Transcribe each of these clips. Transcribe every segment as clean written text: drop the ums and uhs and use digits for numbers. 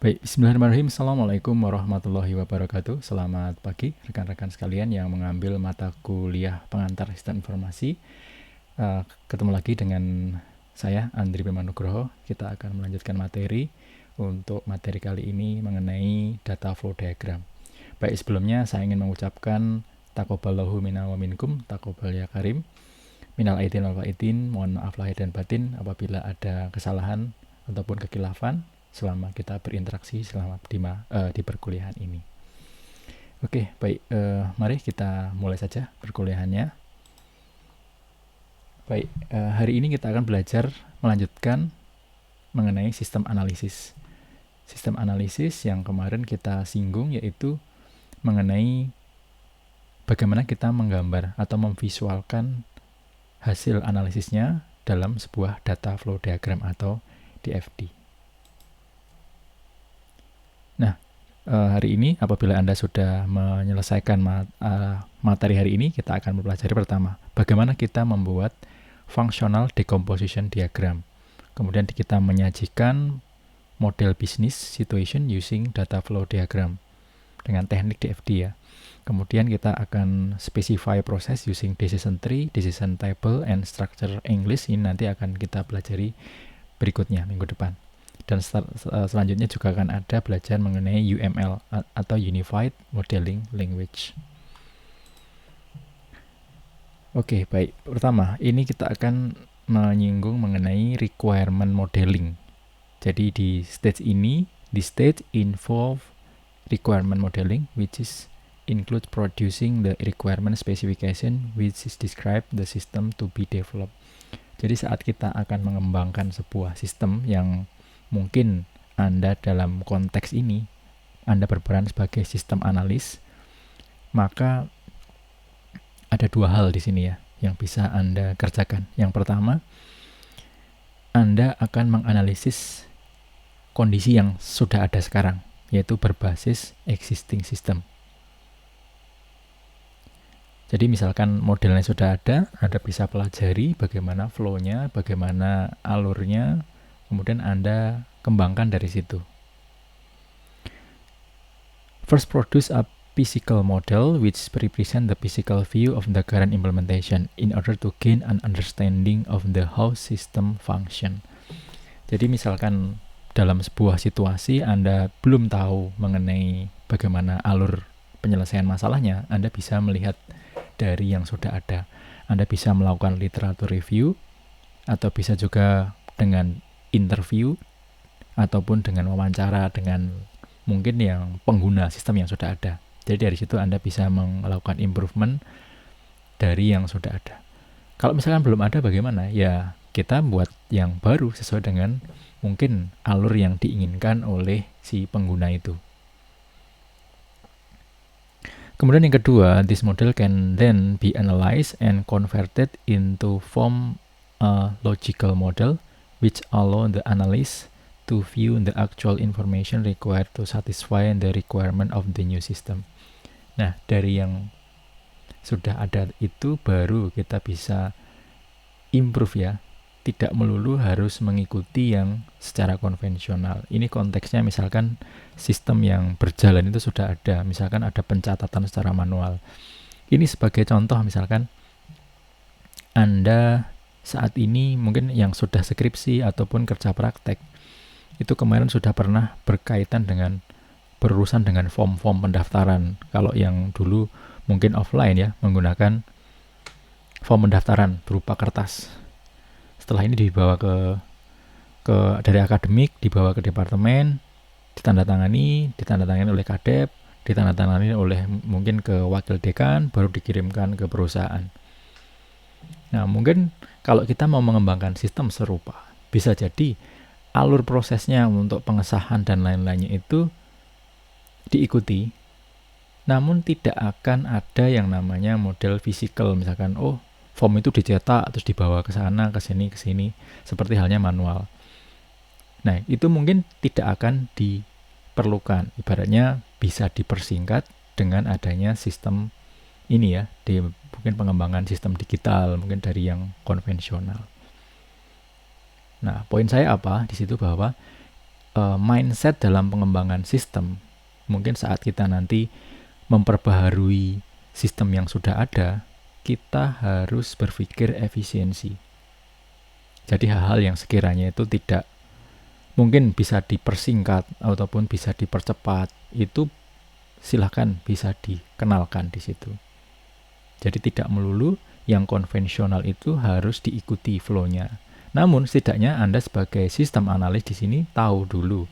Baik, bismillahirrahmanirrahim. Assalamualaikum warahmatullahi wabarakatuh. Selamat pagi rekan-rekan sekalian yang mengambil mata kuliah pengantar sistem informasi. Ketemu lagi dengan saya, Andri Bimanugroho. Kita akan melanjutkan materi. Untuk materi kali ini mengenai data flow diagram. Baik, sebelumnya saya ingin mengucapkan taqabbalallahu minna wa minkum, taqabbal ya karim. Minal aidin wal faidin, mohon maaf lahir dan batin apabila ada kesalahan ataupun kekilafan selama kita berinteraksi selama di perkuliahan ini. Oke, baik, mari kita mulai saja perkuliahannya. Baik, hari ini kita akan belajar melanjutkan mengenai sistem analisis. Sistem analisis yang kemarin kita singgung yaitu mengenai bagaimana kita menggambar atau memvisualkan hasil analisisnya dalam sebuah data flow diagram atau DFD. Nah, hari ini apabila Anda sudah menyelesaikan materi hari ini, kita akan mempelajari pertama, bagaimana kita membuat functional decomposition diagram. Kemudian kita menyajikan model business situation using data flow diagram dengan teknik DFD ya. Kemudian kita akan specify proses using decision tree, decision table, and structure English. Ini nanti akan kita pelajari berikutnya minggu depan. Dan selanjutnya juga akan ada belajar mengenai UML atau Unified Modeling Language. Oke, baik. Pertama, ini kita akan menyinggung mengenai requirement modeling. Jadi di stage ini, di stage involve requirement modeling, which is include producing the requirement specification which is describe the system to be developed. Jadi saat kita akan mengembangkan sebuah sistem yang mungkin Anda dalam konteks ini, Anda berperan sebagai sistem analis, maka ada dua hal di sini ya yang bisa Anda kerjakan. Yang pertama, Anda akan menganalisis kondisi yang sudah ada sekarang, yaitu berbasis existing system. Jadi misalkan modelnya sudah ada, Anda bisa pelajari bagaimana flow-nya, bagaimana alurnya, kemudian Anda kembangkan dari situ. First, produce a physical model which represent the physical view of the current implementation in order to gain an understanding of the how system function. Jadi misalkan dalam sebuah situasi Anda belum tahu mengenai bagaimana alur penyelesaian masalahnya, Anda bisa melihat dari yang sudah ada. Anda bisa melakukan literatur review, atau bisa juga dengan interview, ataupun dengan wawancara dengan mungkin yang pengguna sistem yang sudah ada. Jadi dari situ Anda bisa melakukan improvement dari yang sudah ada. Kalau misalkan belum ada bagaimana? Ya kita buat yang baru sesuai dengan mungkin alur yang diinginkan oleh si pengguna itu. Kemudian yang kedua, this model can then be analyzed and converted into form a logical model which allow the analyst to view the actual information required to satisfy the requirement of the new system. Nah, dari yang sudah ada itu baru kita bisa improve ya. Tidak melulu harus mengikuti yang secara konvensional. Ini konteksnya misalkan sistem yang berjalan itu sudah ada. Misalkan ada pencatatan secara manual. Ini sebagai contoh misalkan Anda saat ini mungkin yang sudah skripsi ataupun kerja praktek itu kemarin sudah pernah berkaitan dengan berurusan dengan form-form pendaftaran. Kalau yang dulu mungkin offline ya, menggunakan form pendaftaran berupa kertas. Setelah ini dibawa ke dari akademik, dibawa ke departemen, ditandatangani oleh kadep, ditandatangani oleh mungkin ke wakil dekan, baru dikirimkan ke perusahaan. Nah, mungkin kalau kita mau mengembangkan sistem serupa, bisa jadi alur prosesnya untuk pengesahan dan lain-lainnya itu diikuti, namun tidak akan ada yang namanya model fisikal. Misalkan, form itu dicetak terus dibawa ke sana, ke sini, seperti halnya manual. Nah, itu mungkin tidak akan diperlukan. Ibaratnya bisa dipersingkat dengan adanya sistem ini ya, di mungkin pengembangan sistem digital, mungkin dari yang konvensional. Nah, poin saya apa di situ bahwa mindset dalam pengembangan sistem. Mungkin saat kita nanti memperbaharui sistem yang sudah ada, kita harus berpikir efisiensi. Jadi hal-hal yang sekiranya itu tidak mungkin bisa dipersingkat ataupun bisa dipercepat, itu silahkan bisa dikenalkan di situ. Jadi tidak melulu yang konvensional itu harus diikuti flow-nya. Namun setidaknya Anda sebagai sistem analis di sini tahu dulu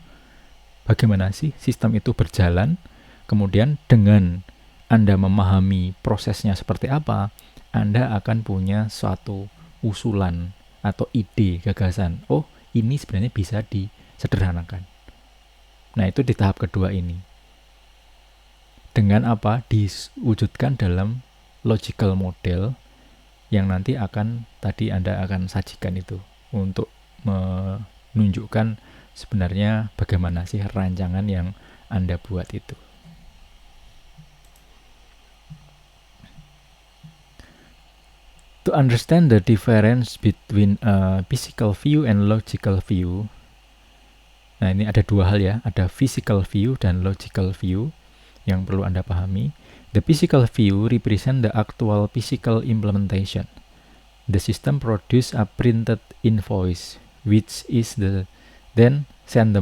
bagaimana sih sistem itu berjalan, kemudian dengan Anda memahami prosesnya seperti apa, Anda akan punya suatu usulan atau ide, gagasan. Oh, ini sebenarnya bisa disederhanakan. Nah, itu di tahap kedua ini. Dengan apa? Diwujudkan dalam logical model yang nanti akan tadi Anda akan sajikan itu untuk menunjukkan sebenarnya bagaimana sih rancangan yang Anda buat itu. To understand the difference between a physical view and logical view. Nah, ini ada dua hal ya, ada physical view dan logical view yang perlu Anda pahami. The physical view represent the actual physical implementation. The system produce a printed invoice, which is then send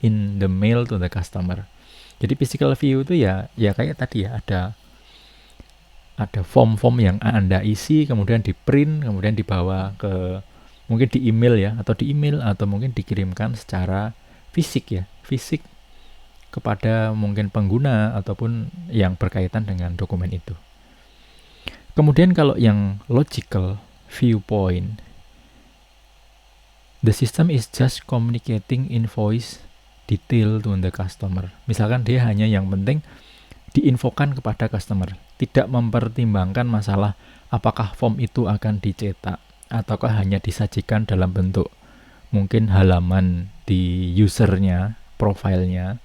in the mail to the customer. Jadi physical view itu ya kayak tadi ya, ada form-form yang Anda isi, kemudian di print, kemudian dibawa ke mungkin di email ya, atau mungkin dikirimkan secara fisik kepada mungkin pengguna ataupun yang berkaitan dengan dokumen itu. Kemudian kalau yang logical viewpoint, the system is just communicating invoice detail to the customer. Misalkan dia hanya yang penting diinfokan kepada customer, tidak mempertimbangkan masalah apakah form itu akan dicetak ataukah hanya disajikan dalam bentuk mungkin halaman di usernya, profilnya.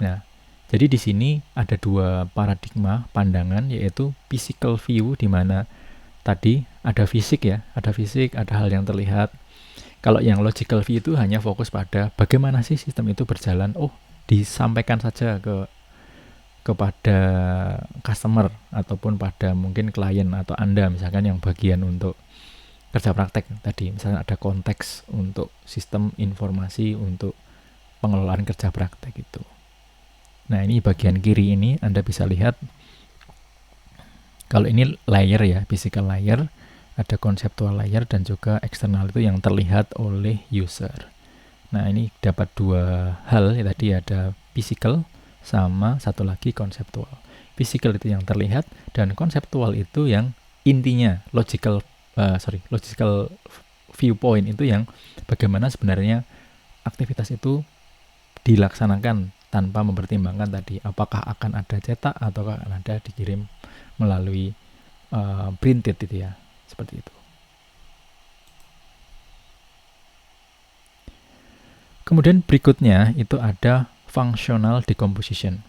Nah, jadi di sini ada dua paradigma pandangan, yaitu physical view di mana tadi ada fisik ya, ada hal yang terlihat. Kalau yang logical view itu hanya fokus pada bagaimana sih sistem itu berjalan. Oh, disampaikan saja kepada customer ataupun pada mungkin klien atau Anda misalkan yang bagian untuk kerja praktek tadi, misalnya ada konteks untuk sistem informasi untuk pengelolaan kerja praktek itu. Nah, ini bagian kiri ini Anda bisa lihat kalau ini layer ya, physical layer, ada conceptual layer dan juga eksternal itu yang terlihat oleh user. Nah, ini dapat dua hal ya, tadi ada physical sama satu lagi konseptual. Physical itu yang terlihat dan konseptual itu yang intinya logical viewpoint itu yang bagaimana sebenarnya aktivitas itu dilaksanakan tanpa mempertimbangkan tadi apakah akan ada cetak atau akan ada dikirim melalui printed itu ya, seperti itu. Kemudian berikutnya itu ada functional decomposition.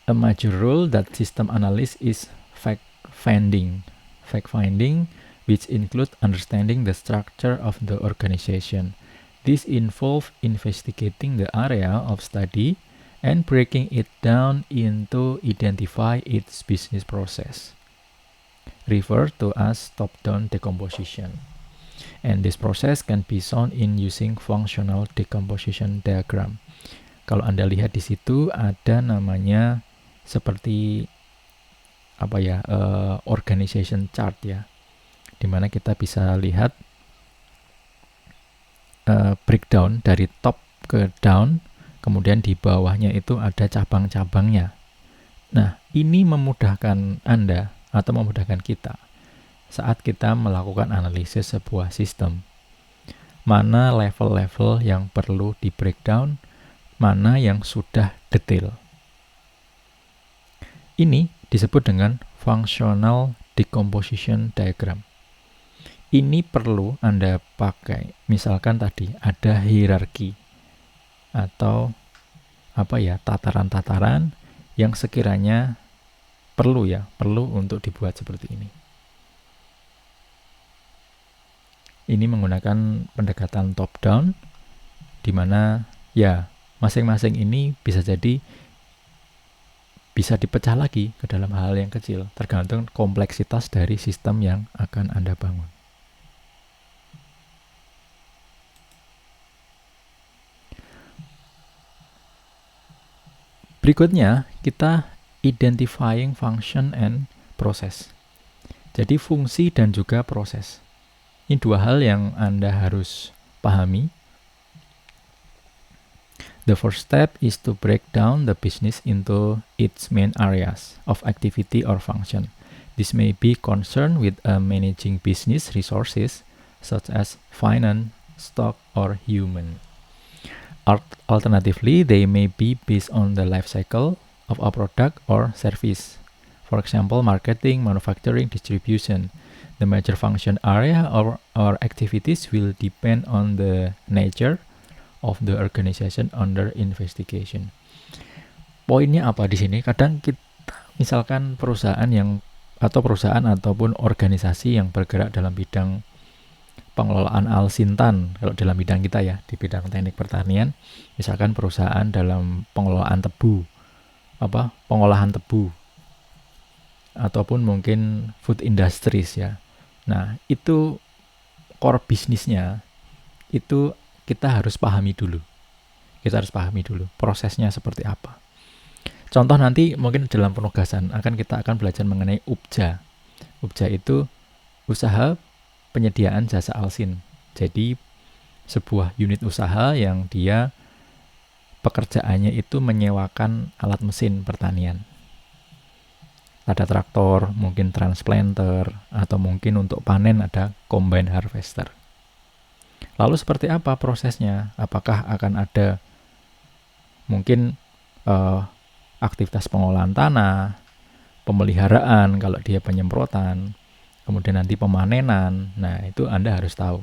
A major role that system analysis is fact-finding, which include understanding the structure of the organization. This involves investigating the area of study and breaking it down into identify its business process, referred to as top-down decomposition. And this process can be shown in using functional decomposition diagram. Kalau Anda lihat di situ ada namanya seperti organization chart ya, dimana kita bisa lihat breakdown dari top ke down, kemudian di bawahnya itu ada cabang-cabangnya. Nah, ini memudahkan Anda atau memudahkan kita saat kita melakukan analisis sebuah sistem. Mana level-level yang perlu di breakdown, mana yang sudah detail. Ini disebut dengan functional decomposition diagram. Ini perlu Anda pakai. Misalkan tadi ada hierarki atau tataran-tataran yang sekiranya perlu untuk dibuat seperti ini. ini menggunakan pendekatan top down, di mana ya masing-masing ini bisa jadi bisa dipecah lagi ke dalam hal yang kecil, tergantung kompleksitas dari sistem yang akan Anda bangun. Berikutnya, kita identifying function and process. Jadi fungsi dan juga proses. Ini dua hal yang Anda harus pahami. The first step is to break down the business into its main areas of activity or function. This may be concerned with managing business resources such as finance, stock, or human. Alternatively, they may be based on the life cycle of a product or service. For example, marketing, manufacturing, distribution. The major function area or activities will depend on the nature of the organization under investigation. Poinnya apa di sini? Kadang kita misalkan perusahaan ataupun organisasi yang bergerak dalam bidang pengelolaan alsintan, kalau dalam bidang kita ya, di bidang teknik pertanian, misalkan perusahaan dalam pengelolaan tebu, pengolahan tebu, ataupun mungkin food industries ya. Nah, itu core bisnisnya, itu kita harus pahami dulu. Kita harus pahami dulu prosesnya seperti apa. Contoh nanti mungkin dalam penugasan kita akan belajar mengenai UPJA. UPJA itu usaha penyediaan jasa alsin. Jadi sebuah unit usaha yang dia pekerjaannya itu menyewakan alat mesin pertanian. Ada traktor, mungkin transplanter, atau mungkin untuk panen ada combine harvester. Lalu seperti apa prosesnya? Apakah akan ada mungkin aktivitas pengolahan tanah, pemeliharaan kalau dia penyemprotan, kemudian nanti pemanenan. Nah, itu Anda harus tahu.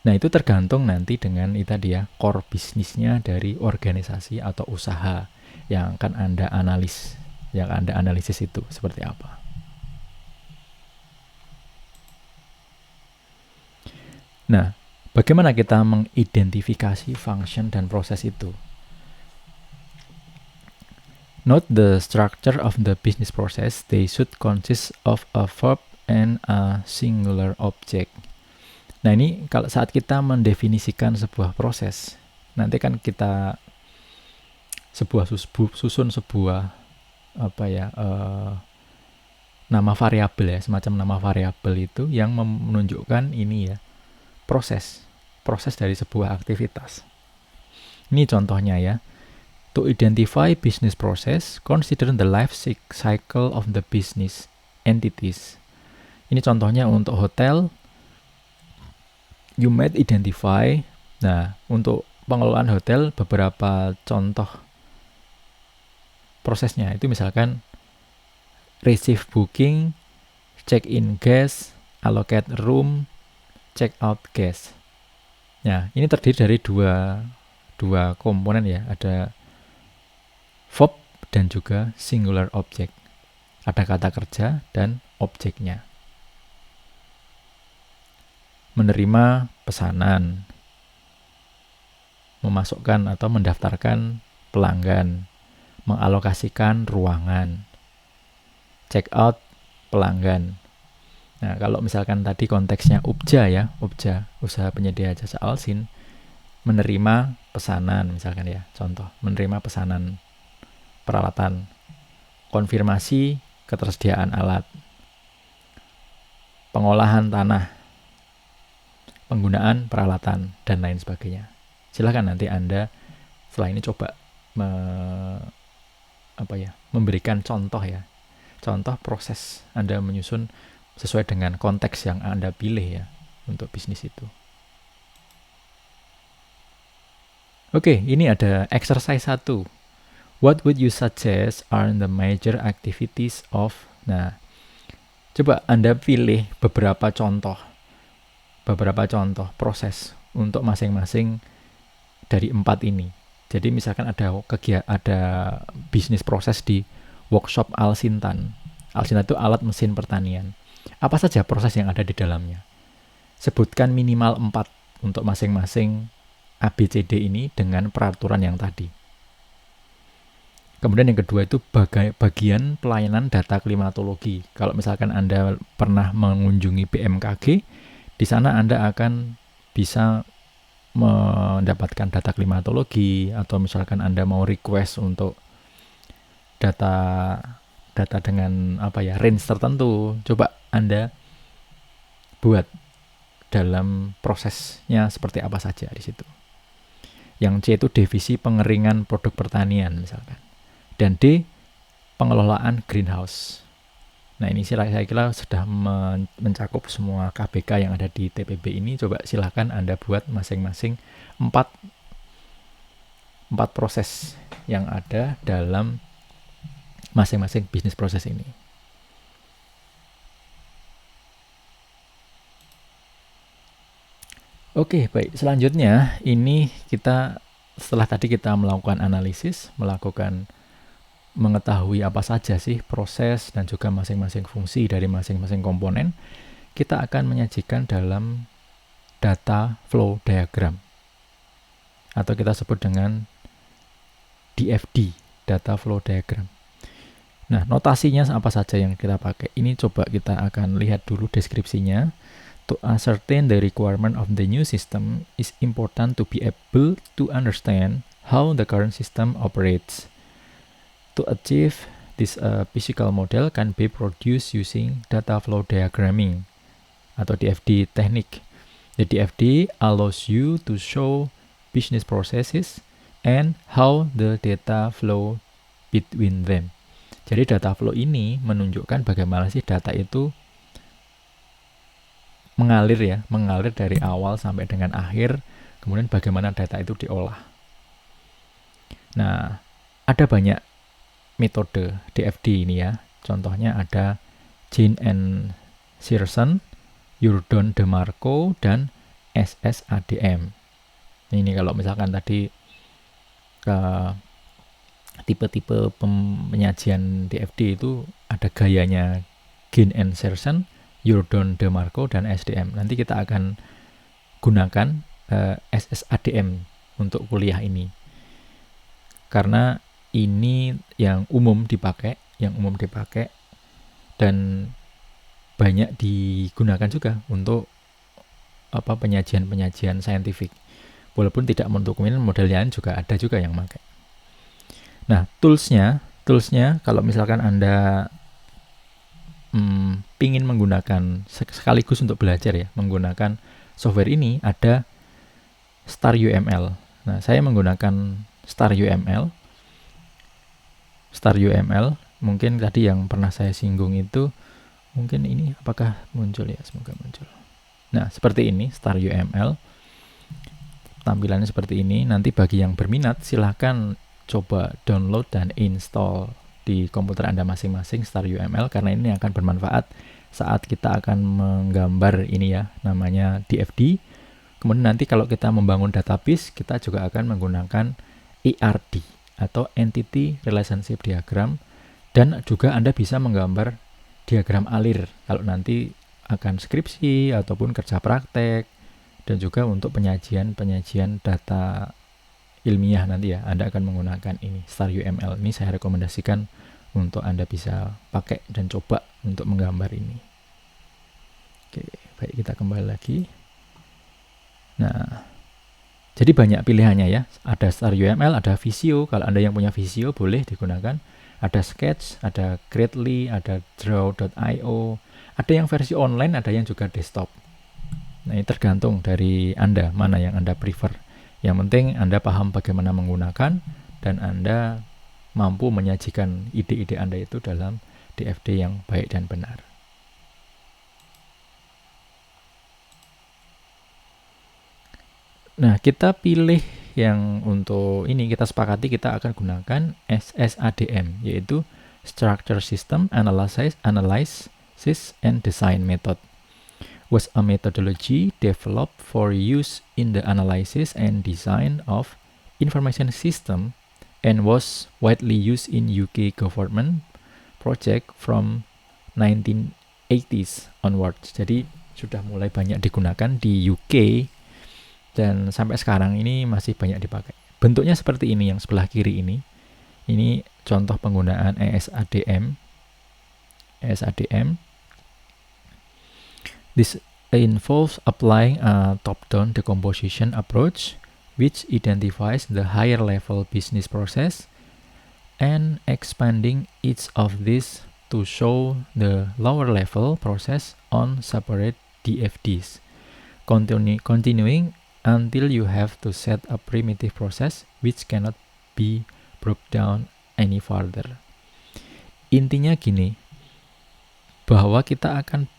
Nah, itu tergantung nanti dengan itu dia core bisnisnya dari organisasi atau usaha yang akan Anda analisis itu seperti apa. Nah, bagaimana kita mengidentifikasi function dan proses itu? Note the structure of the business process. They should consist of a verb and a singular object. Nah, ini kalau saat kita mendefinisikan sebuah proses, nanti kan kita susun sebuah nama variabel ya, semacam nama variabel itu yang menunjukkan ini ya, proses dari sebuah aktivitas. Ini contohnya ya. To identify business process, consider the life cycle of the business entities. Ini contohnya untuk hotel. You might identify. Nah, untuk pengelolaan hotel beberapa contoh prosesnya itu misalkan receive booking, check in guest, allocate room, check out guest. Nah, ini terdiri dari dua komponen ya, ada verb dan juga singular object. Ada kata kerja dan objeknya. Menerima pesanan, memasukkan atau mendaftarkan pelanggan, mengalokasikan ruangan, check out pelanggan. Nah, kalau misalkan tadi konteksnya UPJA ya, UPJA, usaha penyedia jasa alsin, menerima pesanan misalkan ya, contoh, menerima pesanan peralatan, konfirmasi ketersediaan alat, pengolahan tanah, penggunaan peralatan, dan lain sebagainya. Silakan nanti Anda setelah ini coba memberikan contoh ya, contoh proses Anda menyusun sesuai dengan konteks yang Anda pilih ya untuk bisnis itu. Oke, ini ada exercise 1. What would you suggest are the major activities of... Nah, coba Anda pilih beberapa contoh proses untuk masing-masing dari 4 ini. Jadi misalkan ada bisnis proses di workshop alsintan. Alsintan itu alat mesin pertanian. Apa saja proses yang ada di dalamnya? Sebutkan minimal 4 untuk masing-masing ABCD ini dengan peraturan yang tadi. Kemudian yang kedua itu bagian pelayanan data klimatologi. Kalau misalkan Anda pernah mengunjungi BMKG, di sana Anda akan bisa mendapatkan data klimatologi, atau misalkan Anda mau request untuk data dengan range tertentu, coba Anda buat dalam prosesnya seperti apa saja di situ. Yang C itu divisi pengeringan produk pertanian misalkan. Dan D, pengelolaan greenhouse. Nah, ini saya kira sudah mencakup semua KBK yang ada di TPB ini. Coba silahkan Anda buat masing-masing 4 proses yang ada dalam masing-masing bisnis proses ini. Oke, baik. Selanjutnya, ini setelah tadi kita melakukan analisis, mengetahui apa saja sih proses dan juga masing-masing fungsi dari masing-masing komponen, kita akan menyajikan dalam data flow diagram, atau kita sebut dengan DFD, data flow diagram. Nah, notasinya apa saja yang kita pakai? Ini coba kita akan lihat dulu deskripsinya. To ascertain the requirement of the new system is important to be able to understand how the current system operates. To achieve this physical model can be produced using data flow diagramming atau DFD technique. The DFD allows you to show business processes and how the data flow between them. Jadi data flow ini menunjukkan bagaimana sih data itu mengalir dari awal sampai dengan akhir, kemudian bagaimana data itu diolah. Nah, ada banyak metode DFD ini ya. Contohnya ada Jean and Searson, Yurdon DeMarco, dan SSADM. Ini kalau misalkan tadi ke tipe-tipe penyajian DFD itu ada gayanya Jean and Searson, Yurdon DeMarco, dan SDM. Nanti kita akan gunakan SSADM untuk kuliah ini. Karena ini yang umum dipakai dan banyak digunakan juga untuk penyajian saintifik. Walaupun tidak menutup kemungkinan model lain juga ada juga yang pakai. Nah, toolsnya kalau misalkan Anda pingin menggunakan sekaligus untuk belajar ya, menggunakan software ini, ada StarUML. Nah, saya menggunakan StarUML. Mungkin tadi yang pernah saya singgung itu, mungkin ini apakah muncul ya? Semoga muncul. Nah, seperti ini StarUML. Tampilannya seperti ini. Nanti bagi yang berminat silahkan coba download dan install di komputer Anda masing-masing StarUML, karena ini akan bermanfaat saat kita akan menggambar ini ya, namanya DFD. Kemudian nanti kalau kita membangun database, kita juga akan menggunakan ERD atau Entity Relationship Diagram, dan juga Anda bisa menggambar diagram alir kalau nanti akan skripsi ataupun kerja praktek, dan juga untuk penyajian data ilmiah nanti ya, Anda akan menggunakan ini StarUML. Ini saya rekomendasikan untuk Anda bisa pakai dan coba untuk menggambar ini. Oke, baik, kita kembali lagi. Nah, jadi banyak pilihannya ya. Ada StarUML, ada Visio. Kalau Anda yang punya Visio boleh digunakan. Ada Sketch, ada Gradly, ada Draw.io. Ada yang versi online, ada yang juga desktop. Nah, ini tergantung dari Anda, mana yang Anda prefer. Yang penting Anda paham bagaimana menggunakan dan Anda mampu menyajikan ide-ide Anda itu dalam DFD yang baik dan benar. Nah, kita pilih yang untuk ini, kita sepakati kita akan gunakan SSADM, yaitu Structure System Analysis and Design Method. Was a methodology developed for use in the analysis and design of information system and was widely used in UK government project from 1980 80s onwards. Jadi sudah mulai banyak digunakan di UK dan sampai sekarang ini masih banyak dipakai. Bentuknya seperti ini yang sebelah kiri ini. Ini contoh penggunaan ESADM. This involves applying a top-down decomposition approach which identifies the higher level business process and expanding each of these to show the lower level process on separate DFDs, continuing until you have to set a primitive process which cannot be broke down any further. Intinya gini, bahwa kita akan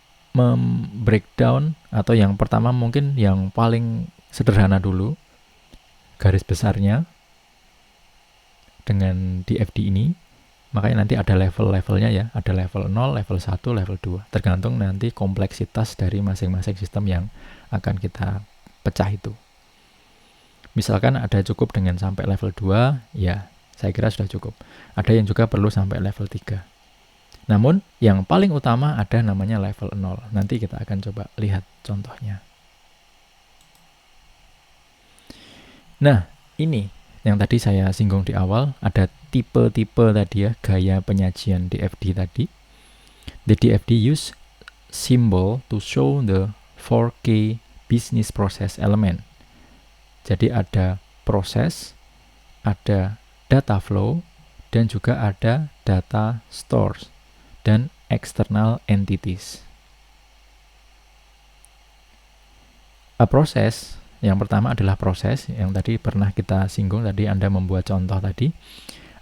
breakdown, atau yang pertama mungkin yang paling sederhana dulu, garis besarnya dengan DFD ini, makanya nanti ada level-levelnya ya, ada level 0, level 1, level 2, tergantung nanti kompleksitas dari masing-masing sistem yang akan kita pecah itu. Misalkan ada cukup dengan sampai level 2, ya saya kira sudah cukup. Ada yang juga perlu sampai level 3. Namun yang paling utama ada namanya level 0. Nanti kita akan coba lihat contohnya. Nah, ini yang tadi saya singgung di awal, ada tipe-tipe tadi ya, gaya penyajian DFD tadi. The DFD use symbol to show the 4 key business process element. Jadi ada proses, ada data flow, dan juga ada data stores dan external entities. A process, yang pertama adalah proses, yang tadi pernah kita singgung, tadi Anda membuat contoh tadi.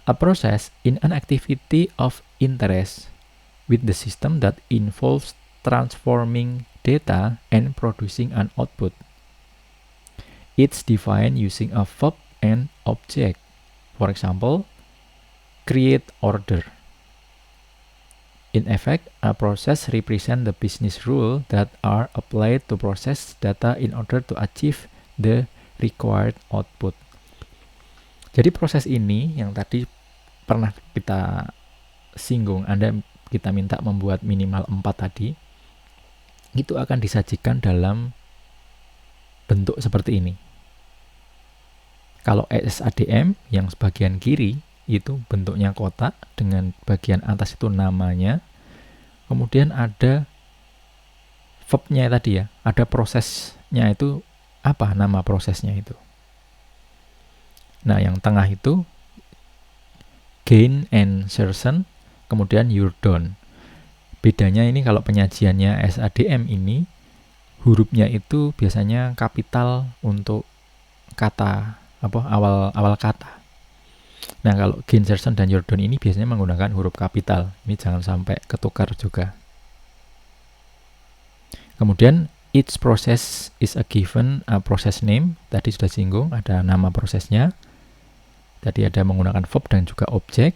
A process in an activity of interest with the system that involves transforming data and producing an output. It's defined using a verb and object. For example, create order. In effect, a process represents the business rules that are applied to process data in order to achieve the required output. Jadi proses ini yang tadi pernah kita singgung, kita minta membuat minimal 4 tadi, itu akan disajikan dalam bentuk seperti ini. Kalau ESADM yang sebagian kiri itu bentuknya kotak dengan bagian atas itu namanya, kemudian ada verb-nya tadi ya, ada prosesnya itu apa nama prosesnya itu. Nah, yang tengah itu gain and insertion, kemudian you're done. Bedanya ini kalau penyajiannya SADM ini, hurufnya itu biasanya kapital untuk kata awal kata. Nah, kalau gain, insertion, dan you're done ini biasanya menggunakan huruf kapital. Ini jangan sampai ketukar juga. Kemudian each process is a given a process name. Tadi sudah singgung, ada nama prosesnya. Tadi ada menggunakan verb dan juga objek.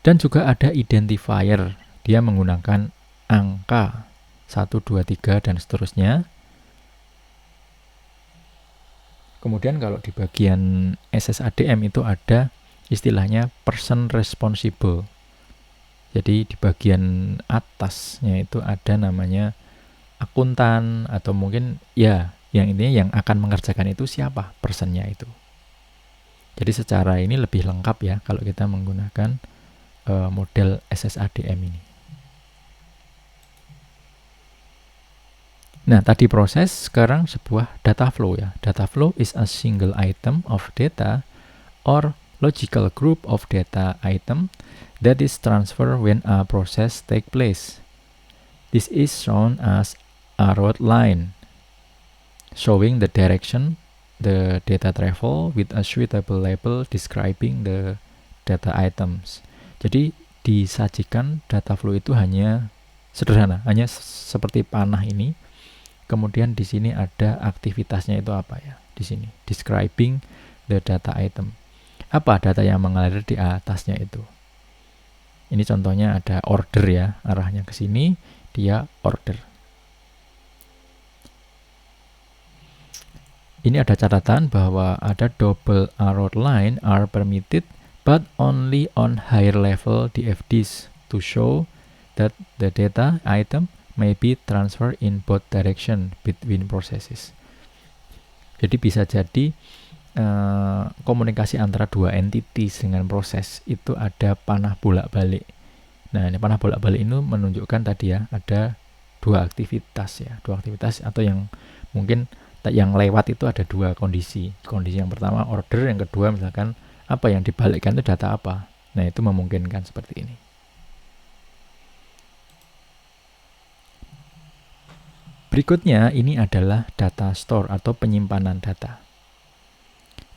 Dan juga ada identifier. Dia menggunakan angka 1, 2, 3, dan seterusnya. Kemudian kalau di bagian SSADM itu ada istilahnya person responsible. Jadi di bagian atasnya itu ada namanya akuntan, atau mungkin ya yang intinya yang akan mengerjakan itu siapa personnya itu. Jadi secara ini lebih lengkap ya kalau kita menggunakan model SSADM ini. Nah, tadi proses, sekarang sebuah data flow ya. Data flow is a single item of data or logical group of data item that is transferred when a process take place. This is shown as a road line, showing the direction the data travel with a suitable label describing the data items. Jadi disajikan data flow itu hanya sederhana, hanya seperti panah ini. Kemudian di sini ada aktivitasnya itu apa ya? Di sini describing the data item. Apa data yang mengalir di atasnya itu? Ini contohnya ada order ya, arahnya ke sini, dia order. Ini ada catatan bahwa ada double arrow line are permitted but only on higher level DFDs to show that the data item may be transferred in both direction between processes. Jadi bisa jadi komunikasi antara dua entities dengan proses itu ada panah bolak-balik. Nah, ini panah bolak-balik ini menunjukkan tadi ya, ada dua aktivitas atau yang mungkin yang lewat itu ada dua kondisi. Kondisi yang pertama order, yang kedua misalkan apa yang dibalikkan itu data apa. Nah, itu memungkinkan seperti ini. Berikutnya ini adalah data store atau penyimpanan data.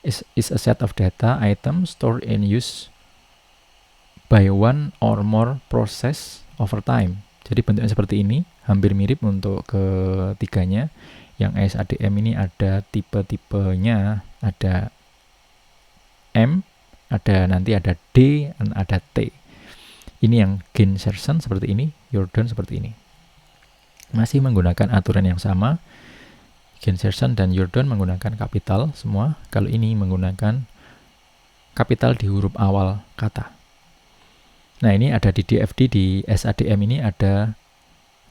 Is a set of data items stored and used by one or more process over time. Jadi bentuknya seperti ini, hampir mirip untuk ketiganya. Yang SADM ini ada tipe-tipenya, ada M, nanti ada D, dan ada T. Ini yang Ginserson seperti ini, Jordan seperti ini. Masih menggunakan aturan yang sama. Ginserson dan Jordan menggunakan kapital semua. Kalau ini menggunakan kapital di huruf awal kata. Nah, ini ada di DFD, di SADM ini ada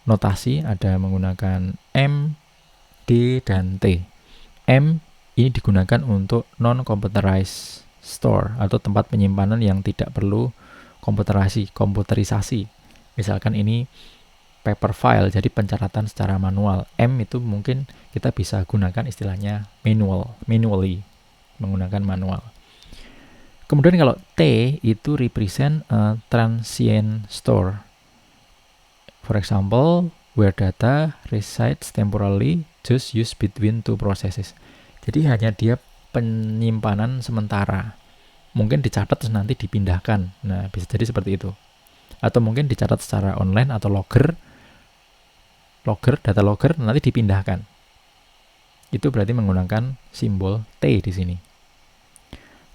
notasi, ada menggunakan M, D, dan T. M ini digunakan untuk non-computerized store atau tempat penyimpanan yang tidak perlu komputerisasi. Misalkan ini paper file, jadi pencatatan secara manual. M itu mungkin kita bisa gunakan istilahnya manually, menggunakan manual. Kemudian kalau T itu represent a transient store. For example, where data resides temporarily just used between two processes. Jadi hanya dia penyimpanan sementara. Mungkin dicatat terus nanti dipindahkan. Nah, bisa jadi seperti itu. Atau mungkin dicatat secara online atau data logger nanti dipindahkan. Itu berarti menggunakan simbol T di sini.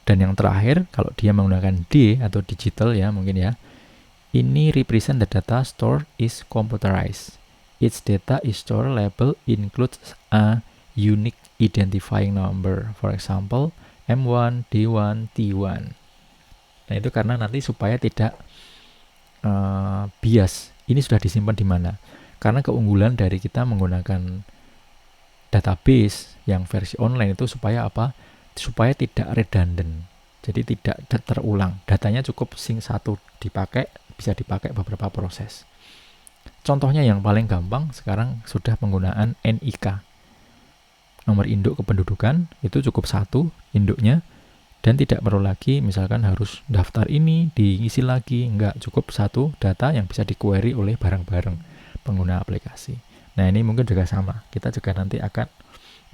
Dan yang terakhir, kalau dia menggunakan D atau digital ya mungkin ya, ini represent the data stored is computerized. Its data is stored label includes a unique identifying number. For example, M1, D1, T1. Nah, itu karena nanti supaya tidak bias. Ini sudah disimpan di mana? Karena keunggulan dari kita menggunakan database yang versi online itu supaya apa? Supaya tidak redundant. Jadi tidak terulang. Datanya cukup satu dipakai, bisa dipakai beberapa proses. Contohnya yang paling gampang sekarang sudah penggunaan NIK. Nomor induk kependudukan itu cukup satu induknya dan tidak perlu lagi misalkan harus daftar ini diisi lagi, enggak, cukup satu data yang bisa di-query oleh bareng-bareng pengguna aplikasi. Nah, ini mungkin juga sama. Kita juga nanti akan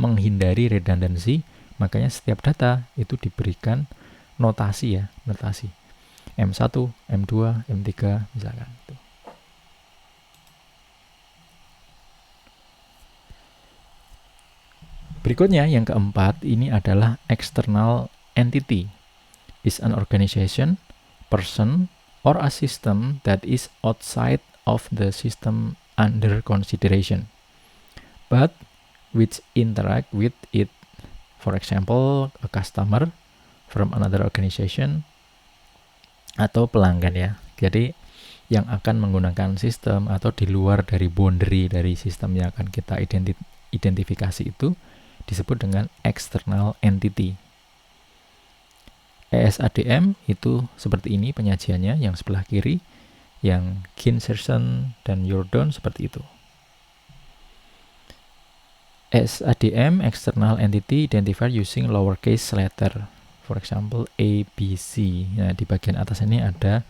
menghindari redundancy, makanya setiap data itu diberikan notasi ya, notasi. M1, M2, M3 misalkan. Berikutnya yang keempat ini adalah external entity. Is an organization, person, or a system that is outside of the system under consideration, but which interact with it. For example, a customer from another organization atau pelanggan ya. Jadi yang akan menggunakan sistem atau di luar dari boundary dari sistem yang akan kita identifikasi itu disebut dengan external entity. ESADM itu seperti ini penyajiannya, yang sebelah kiri, yang Ginserson dan Jordan seperti itu. ESADM, external entity identified using lowercase letter. For example, A, B, C. Nah, di bagian atas ini ada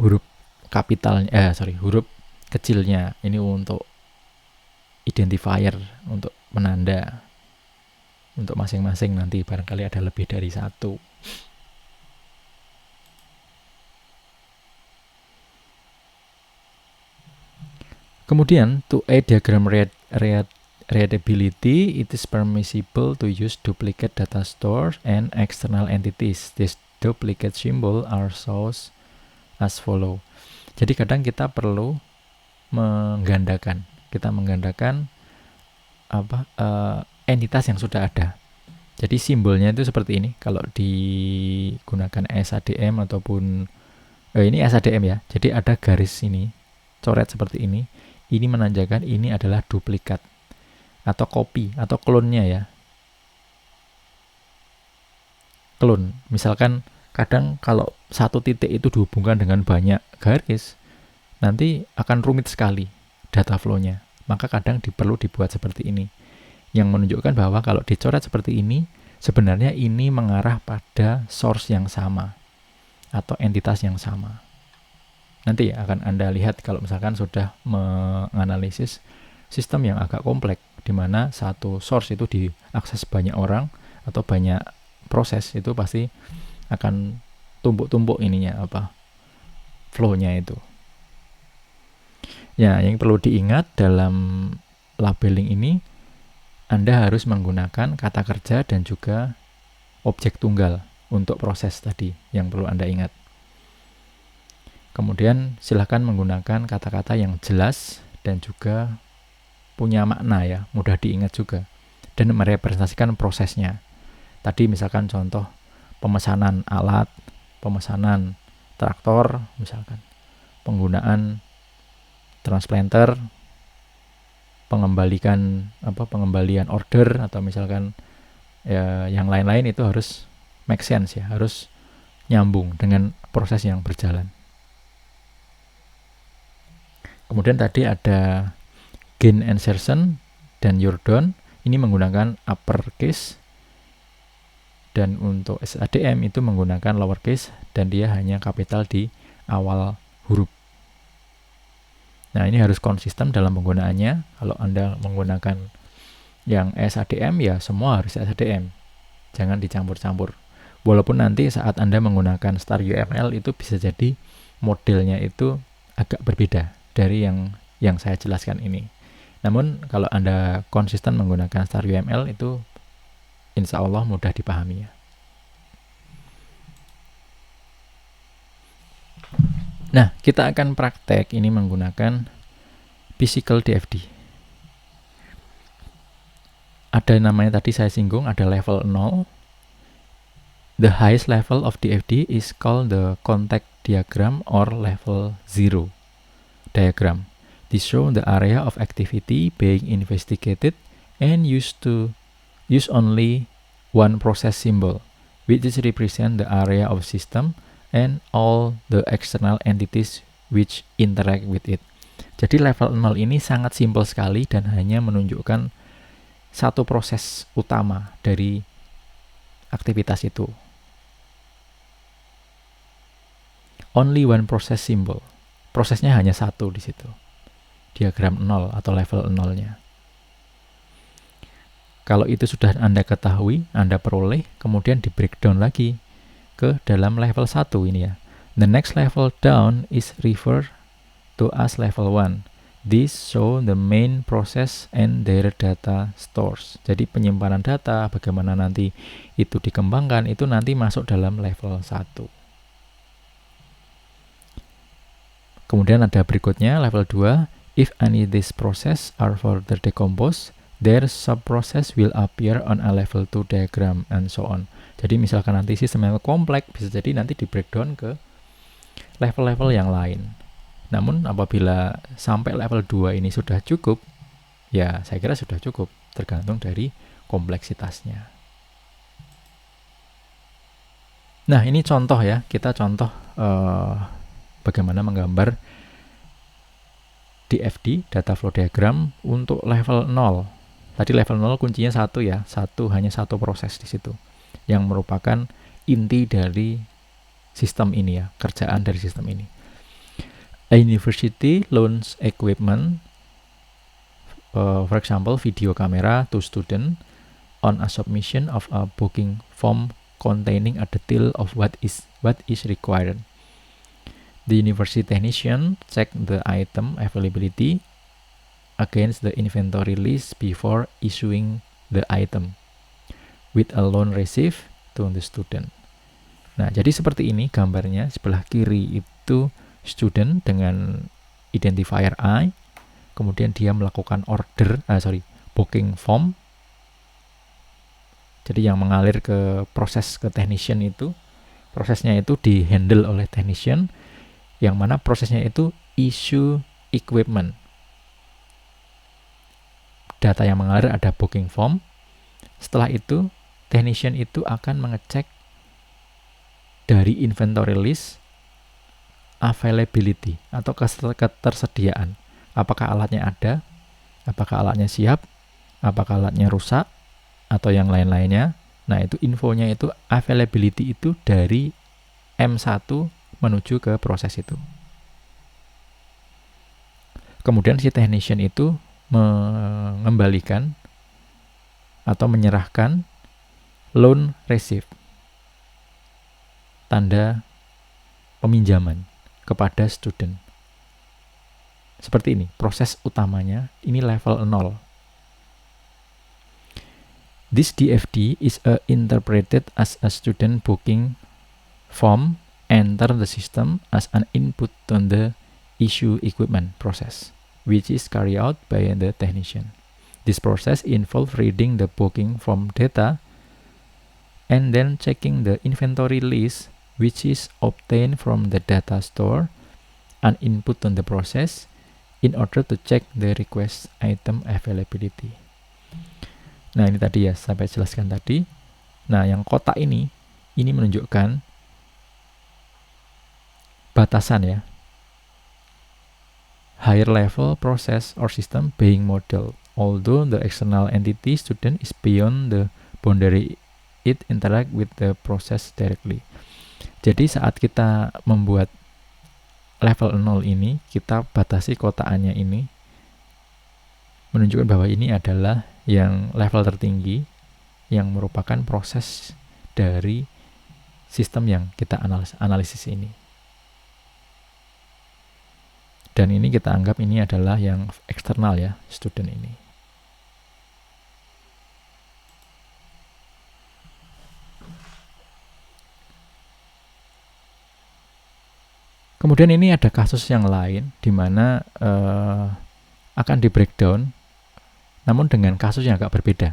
huruf kapitalnya, huruf kecilnya. Ini untuk identifier, untuk penanda. Untuk masing-masing nanti barangkali ada lebih dari satu. Kemudian, to aid diagram readability, it is permissible to use duplicate data stores and external entities. These duplicate symbol are shown as follow. Jadi kadang kita perlu menggandakan. Kita menggandakan entitas yang sudah ada. Jadi simbolnya itu seperti ini. Kalau digunakan SADM ataupun Ini SADM ya. Jadi ada garis ini, coret seperti ini. Ini menandakan ini adalah duplikat atau copy atau clone-nya ya. Clone. Misalkan kadang kalau satu titik itu dihubungkan dengan banyak garis, nanti akan rumit sekali data flow-nya. Maka kadang perlu dibuat seperti ini, yang menunjukkan bahwa kalau dicoret seperti ini, sebenarnya ini mengarah pada source yang sama atau entitas yang sama. Nanti akan Anda lihat kalau misalkan sudah menganalisis sistem yang agak kompleks, di mana satu source itu diakses banyak orang atau banyak proses, itu pasti akan tumpuk-tumpuk ininya flow-nya itu. Ya, yang perlu diingat dalam labeling ini, Anda harus menggunakan kata kerja dan juga objek tunggal untuk proses tadi yang perlu Anda ingat. Kemudian silakan menggunakan kata-kata yang jelas dan juga punya makna ya, mudah diingat juga, dan merepresentasikan prosesnya. Tadi misalkan contoh pemesanan alat, pemesanan traktor, misalkan penggunaan transplanter, pengembalian order, atau misalkan ya, yang lain-lain itu harus make sense ya, harus nyambung dengan proses yang berjalan. Kemudian tadi ada gain insertion dan your down, ini menggunakan uppercase, dan untuk SADM itu menggunakan lowercase dan dia hanya kapital di awal huruf. Nah, ini harus konsisten dalam penggunaannya. Kalau Anda menggunakan yang SADM, ya semua harus SADM. Jangan dicampur-campur. Walaupun nanti saat Anda menggunakan Star UML itu bisa jadi modelnya itu agak berbeda dari yang saya jelaskan ini. Namun kalau Anda konsisten menggunakan Star UML itu insya Allah mudah dipahami ya. Nah, kita akan praktek ini menggunakan physical DFD. Ada namanya tadi saya singgung, ada level 0. The highest level of DFD is called the contact diagram or level 0 diagram. This shows the area of activity being investigated and use only one process symbol, which is represent the area of system and all the external entities which interact with it. Jadi level 0 ini sangat simpel sekali dan hanya menunjukkan satu proses utama dari aktivitas itu. Only one process symbol. Prosesnya hanya satu di situ. Diagram 0 atau level 0-nya. Kalau itu sudah Anda ketahui, Anda peroleh, kemudian di breakdown lagi ke dalam level 1 ini ya. The next level down is referred to as level 1. This show the main process and their data stores. Jadi penyimpanan data, bagaimana nanti itu dikembangkan, itu nanti masuk dalam level 1. Kemudian ada berikutnya level 2. If any of these process are further decomposed, their sub-process will appear on a level 2 diagram and so on. Jadi misalkan nanti sistemnya kompleks, bisa jadi nanti di breakdown ke level-level yang lain. Namun apabila sampai level 2 ini sudah cukup, ya saya kira sudah cukup, tergantung dari kompleksitasnya. Nah, ini contoh ya, kita contoh bagaimana menggambar DFD, data flow diagram, untuk level 0. Tadi level 0 kuncinya satu ya, hanya satu proses di situ, yang merupakan inti dari sistem ini ya, kerjaan dari sistem ini. A university loans equipment, for example, video camera to student on a submission of a booking form containing a detail of what is required. The university technician check the item availability against the inventory list before issuing the item with a loan receipt to the student. Nah, jadi seperti ini gambarnya. Sebelah kiri itu student dengan identifier I, kemudian dia melakukan booking form. Jadi yang mengalir ke proses ke technician itu, prosesnya itu di handle oleh technician. yang mana prosesnya itu issue equipment. Data yang mengalir ada booking form. Setelah itu, technician itu akan mengecek dari inventory list availability atau ketersediaan. Apakah alatnya ada, apakah alatnya siap, apakah alatnya rusak, atau yang lain-lainnya. Nah, itu infonya itu availability itu dari M1 menuju ke proses itu. Kemudian si technician itu mengembalikan atau menyerahkan loan receipt, tanda peminjaman kepada student. Seperti ini, proses utamanya, ini level 0. This DFD is interpreted as a student booking form enter the system as an input on the issue equipment process, which is carried out by the technician. This process involves reading the booking form data and then checking the inventory list, which is obtained from the data store, an input on the process in order to check the request item availability. Nah, ini tadi ya, sampai jelaskan tadi. Nah, yang kotak ini menunjukkan batasan ya. Higher level process or system being modeled, although the external entity student is beyond the boundary it interact with the process directly. Jadi saat kita membuat level 0 ini, kita batasi kotaannya ini, menunjukkan bahwa ini adalah yang level tertinggi, yang merupakan proses dari sistem yang kita analisis ini. Dan ini kita anggap ini adalah yang eksternal ya, student ini. Kemudian ini ada kasus yang lain di mana akan di breakdown, namun dengan kasus yang agak berbeda.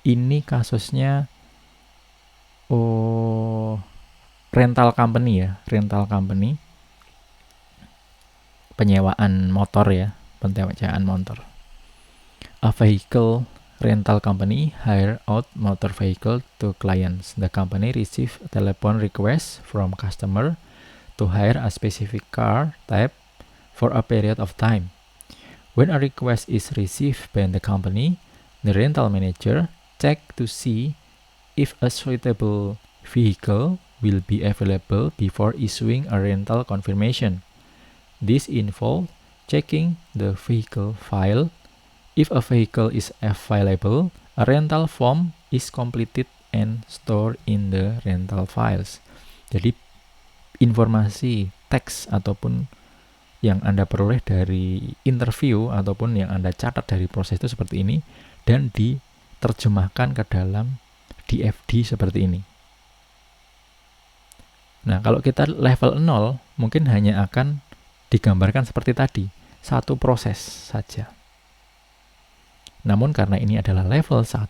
Ini kasusnya rental company ya, rental company, penyewaan motor ya, penyewaan motor. A vehicle rental company hire out motor vehicle to clients. The company receive a telephone request from customer to hire a specific car type for a period of time. When a request is received by the company, the rental manager check to see if a suitable vehicle will be available before issuing a rental confirmation. This involves checking the vehicle file. If a vehicle is available, a rental form is completed and stored in the rental files. Jadi informasi teks ataupun yang Anda peroleh dari interview ataupun yang Anda catat dari proses itu seperti ini dan diterjemahkan ke dalam DFD seperti ini. Nah, kalau kita level 0 mungkin hanya akan digambarkan seperti tadi, satu proses saja. Namun karena ini adalah level 1,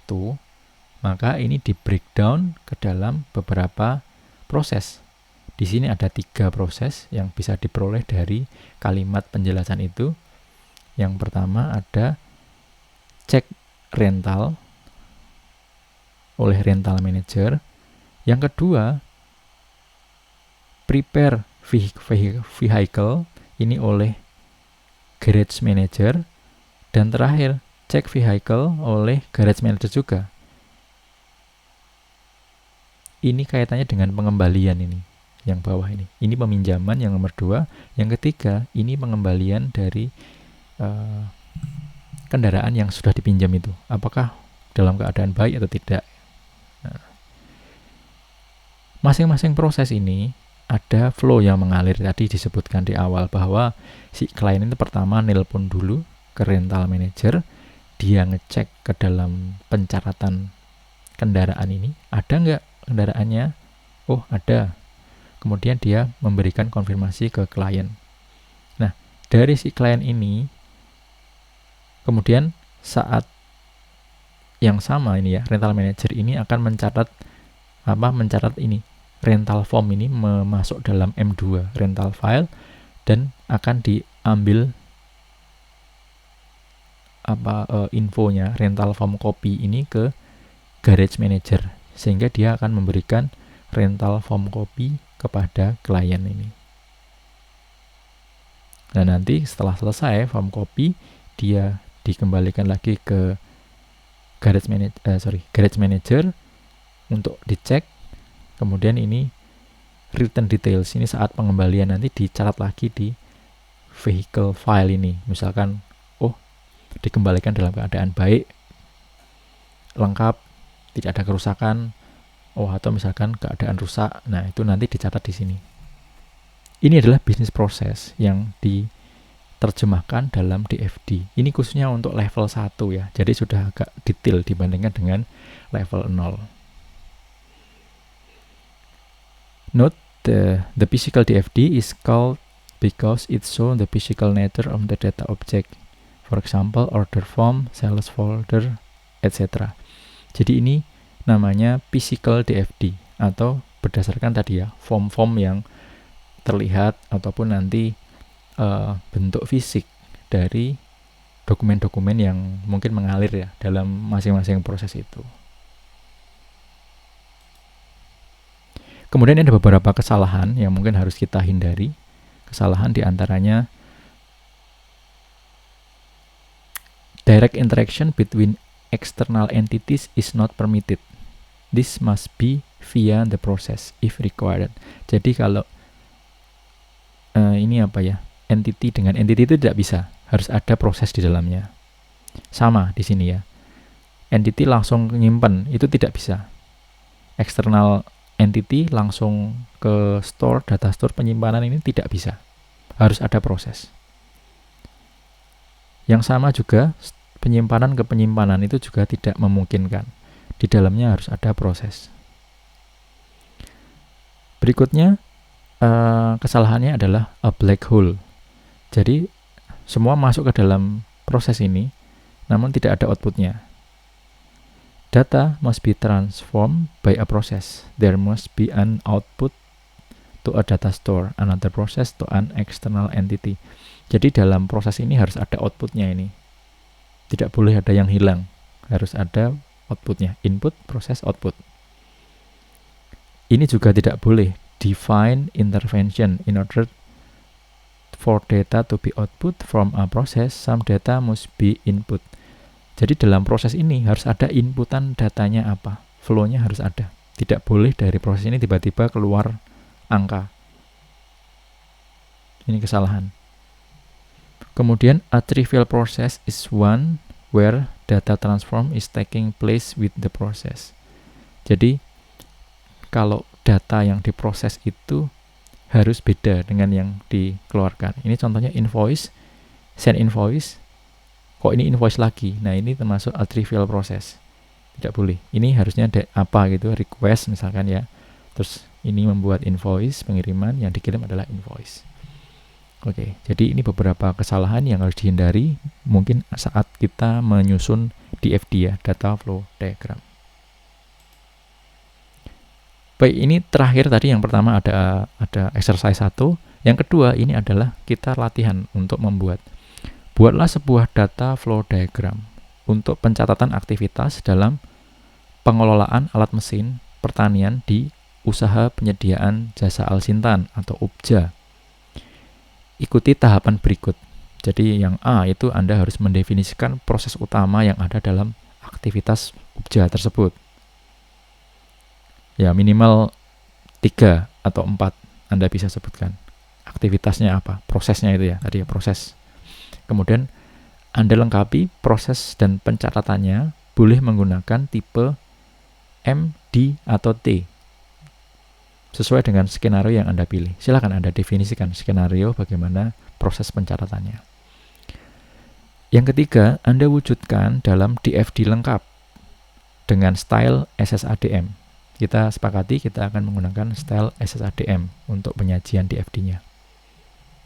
maka ini di breakdown ke dalam beberapa proses. Di sini ada 3 proses yang bisa diperoleh dari kalimat penjelasan itu. Yang pertama ada cek rental oleh rental manager. Yang kedua, prepare vehicle ini oleh garage manager. Dan terakhir, cek vehicle oleh garage manager juga. Ini kaitannya dengan pengembalian ini. Yang bawah ini peminjaman yang nomor 2. Yang ketiga, ini pengembalian dari kendaraan yang sudah dipinjam itu, apakah dalam keadaan baik atau tidak. Nah, masing-masing proses ini ada flow yang mengalir. Tadi disebutkan di awal bahwa si klien itu pertama nelpon dulu ke rental manager, dia ngecek ke dalam pencatatan kendaraan ini, ada nggak kendaraannya? Oh, ada. Kemudian dia memberikan konfirmasi ke klien. Nah, dari si klien ini, kemudian saat yang sama ini ya, rental manager ini akan mencatat ini rental form ini masuk dalam M2 rental file, dan akan diambil infonya rental form copy ini ke garage manager, sehingga dia akan memberikan rental form copy kepada klien ini. Nah, nanti setelah selesai form copy, dia dikembalikan lagi ke garage manager untuk dicek. Kemudian ini return details, ini saat pengembalian nanti dicatat lagi di vehicle file ini. Misalkan dikembalikan dalam keadaan baik, lengkap, tidak ada kerusakan, atau misalkan keadaan rusak. Nah, itu nanti dicatat di sini. Ini adalah bisnis proses yang diterjemahkan dalam DFD. Ini khususnya untuk level 1 ya. Jadi sudah agak detail dibandingkan dengan level 0. Note, the physical DFD is called because it shows the physical nature of the data object. For example, order form, sales folder, etc. Jadi ini namanya physical DFD, atau berdasarkan tadi ya, form-form yang terlihat ataupun nanti bentuk fisik dari dokumen-dokumen yang mungkin mengalir ya dalam masing-masing proses itu. Kemudian ada beberapa kesalahan yang mungkin harus kita hindari. Kesalahan diantaranya direct interaction between external entities is not permitted. This must be via the process if required. Jadi kalau entity dengan entity itu tidak bisa, harus ada proses di dalamnya. Sama di sini ya. Entity langsung nyimpen itu tidak bisa. External entity langsung ke store, data store penyimpanan ini tidak bisa. Harus ada proses. Yang sama juga penyimpanan ke penyimpanan itu juga tidak memungkinkan. Di dalamnya harus ada proses. Berikutnya kesalahannya adalah a black hole. Jadi semua masuk ke dalam proses ini, namun tidak ada outputnya. Data must be transformed by a process. There must be an output to a data store, another process to an external entity. Jadi dalam proses ini harus ada outputnya ini. Tidak boleh ada yang hilang. Harus ada outputnya. Input, proses, output. Ini juga tidak boleh define intervention. In order for data to be output from a process, some data must be input. Jadi dalam proses ini harus ada inputan datanya apa. Flow-nya harus ada. Tidak boleh dari proses ini tiba-tiba keluar angka. Ini kesalahan. Kemudian a trivial process is one where data transform is taking place with the process. Jadi kalau data yang diproses itu harus beda dengan yang dikeluarkan. Ini contohnya invoice, send invoice. Kok ini invoice lagi? Nah, ini termasuk a trivial process. Tidak boleh. Ini harusnya request misalkan ya. Terus ini membuat invoice, pengiriman, yang dikirim adalah invoice. Oke, jadi ini beberapa kesalahan yang harus dihindari mungkin saat kita menyusun DFD ya, data flow diagram. Baik, ini terakhir tadi yang pertama ada exercise 1. Yang kedua ini adalah kita latihan untuk buatlah sebuah data flow diagram untuk pencatatan aktivitas dalam pengelolaan alat mesin pertanian di usaha penyediaan jasa Alsintan atau UPJA. Ikuti tahapan berikut. Jadi yang A itu Anda harus mendefinisikan proses utama yang ada dalam aktivitas UPJA tersebut. Ya, minimal 3 atau 4 Anda bisa sebutkan. Aktivitasnya apa? Prosesnya itu ya, tadi ya proses. Kemudian Anda lengkapi proses dan pencatatannya boleh menggunakan tipe M, D, atau T. Sesuai dengan skenario yang Anda pilih. Silakan Anda definisikan skenario bagaimana proses pencatatannya. Yang ketiga, Anda wujudkan dalam DFD lengkap dengan style SSADM. Kita sepakati kita akan menggunakan style SSADM untuk penyajian DFD-nya.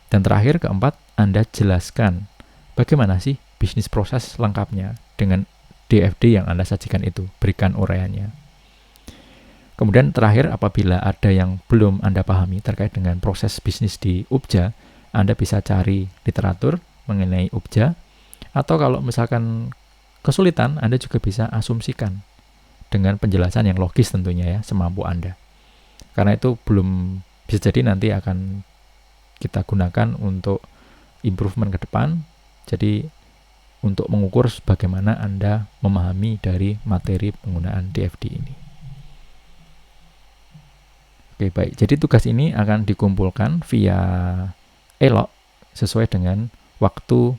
Dan terakhir, keempat, Anda jelaskan bagaimana sih bisnis proses lengkapnya dengan DFD yang Anda sajikan itu. Berikan uraiannya. Kemudian terakhir, apabila ada yang belum Anda pahami terkait dengan proses bisnis di UPJA, Anda bisa cari literatur mengenai UPJA, atau kalau misalkan kesulitan, Anda juga bisa asumsikan dengan penjelasan yang logis tentunya ya, semampu Anda. Karena itu belum bisa jadi nanti akan kita gunakan untuk improvement ke depan. Jadi untuk mengukur bagaimana Anda memahami dari materi penggunaan DFD ini. Oke, baik. Jadi tugas ini akan dikumpulkan via elok sesuai dengan waktu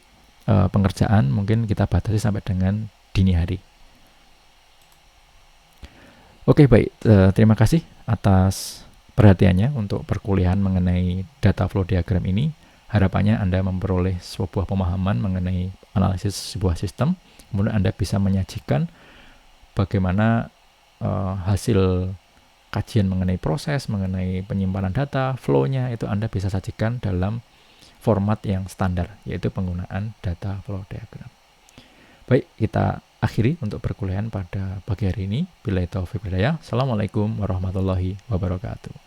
pengerjaan. Mungkin kita batasi sampai dengan dini hari. Oke, baik. Terima kasih atas perhatiannya untuk perkuliahan mengenai data flow diagram ini. Harapannya Anda memperoleh sebuah pemahaman mengenai analisis sebuah sistem. Kemudian Anda bisa menyajikan bagaimana hasil kajian mengenai proses, mengenai penyimpanan data, flow-nya itu Anda bisa sajikan dalam format yang standar, yaitu penggunaan data flow diagram. Baik, kita akhiri untuk perkuliahan pada pagi hari ini. Billahi taufiq wal hidayah. Assalamualaikum warahmatullahi wabarakatuh.